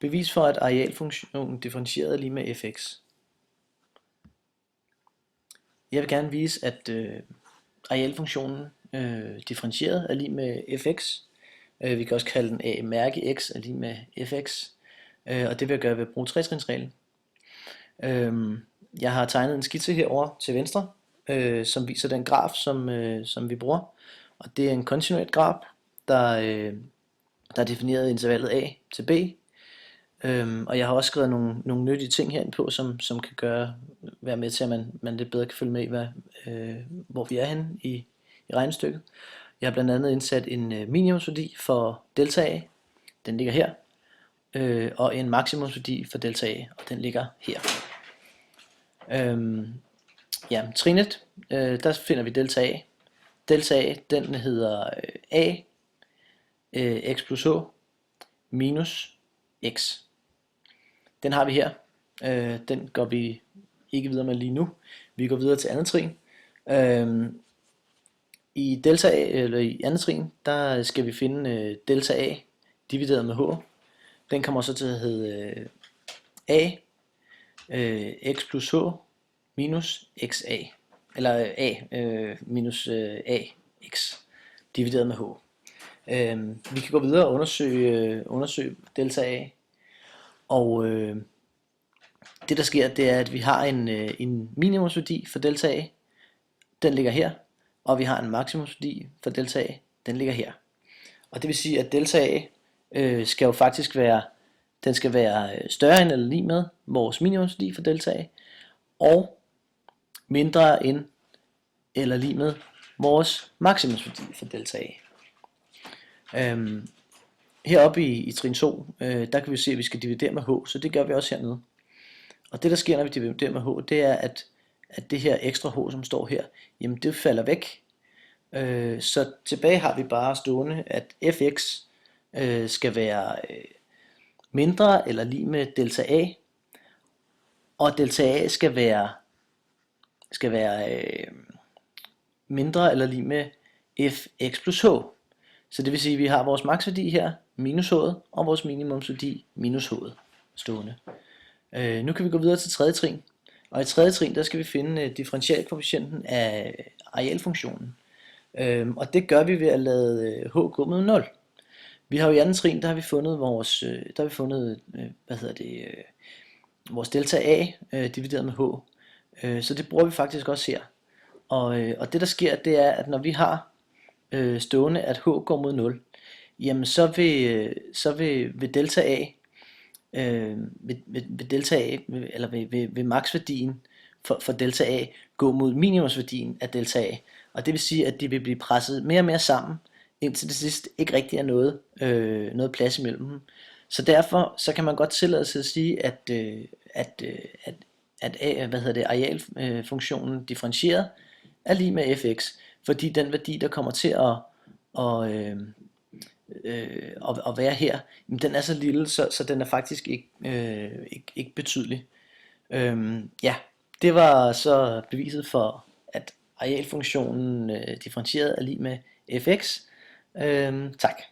Bevis for, at arealfunktionen differentieret er lige med fx. Jeg vil gerne vise, at arealfunktionen differentieret er lige med fx. Vi kan også kalde den a mærke x er lige med fx. Og det vil jeg gøre ved at bruge tretrinsreglen. Jeg har tegnet en skitse herover til venstre, som viser den graf, som vi bruger. Og det er en kontinuert graf, der er defineret intervallet a til b. Og jeg har også skrevet nogle nyttige ting herinde på, som kan være med til, at man lidt bedre kan følge med i, hvor vi er henne i regnestykket. Jeg har blandt andet indsat en minimumsværdi for delta A, den ligger her, og en maksimumsværdi for delta A, og den ligger her. Trinet, der finder vi delta A. Delta A, den hedder A, x plus h, minus x. Den har vi her. Den går vi ikke videre med lige nu. Vi går videre til andet trin. I delta A, eller i andet trin, der skal vi finde delta A divideret med h. Den kommer så til at hedde a x plus h minus xa, eller a minus ax divideret med h. Vi kan gå videre og undersøge delta A, og det der sker, det er, at vi har en minimumsværdi for delta A, den ligger her, og vi har en maksimumsværdi for delta A, den ligger her. Og det vil sige, at delta A skal jo faktisk være større end eller lige med vores minimumsværdi for delta A, og mindre end eller lige med vores maksimumsværdi for delta A. Heroppe i trin 2, der kan vi se, at vi skal dividere med h, så det gør vi også hernede. Og det der sker, når vi dividerer med h, det er, at det her ekstra h, som står her, jamen det falder væk. Så tilbage har vi bare stående, at fx skal være mindre eller lige med delta A, og delta A skal være mindre eller lige med fx plus h. Så det vil sige, at vi har vores maksværdi her, minus h'et, og vores minimumsværdi, minus h'et, stående. Nu kan vi gå videre til tredje trin. Og i tredje trin, der skal vi finde differentialkoefficienten af arealfunktionen. Og det gør vi ved at lade h gå med 0. Vi har jo i anden trin, der har vi fundet vores delta A divideret med h. Så det bruger vi faktisk også her. Og det der sker, det er, at når vi har stående, at h går mod 0, jamen så vil delta A, ved delta A, eller ved maksværdien for delta A, gå mod minimumsværdien af delta A. Og det vil sige, at de vil blive presset mere og mere sammen, indtil det sidst ikke rigtig er noget plads imellem dem. Så derfor så kan man godt tillade sig at sige, at arealfunktionen differentieret er lige med fx, fordi den værdi, der kommer til at være her, den er så lille, så den er faktisk ikke betydelig. Det var så beviset for, at arealfunktionen differentieret er lige med fx. Tak.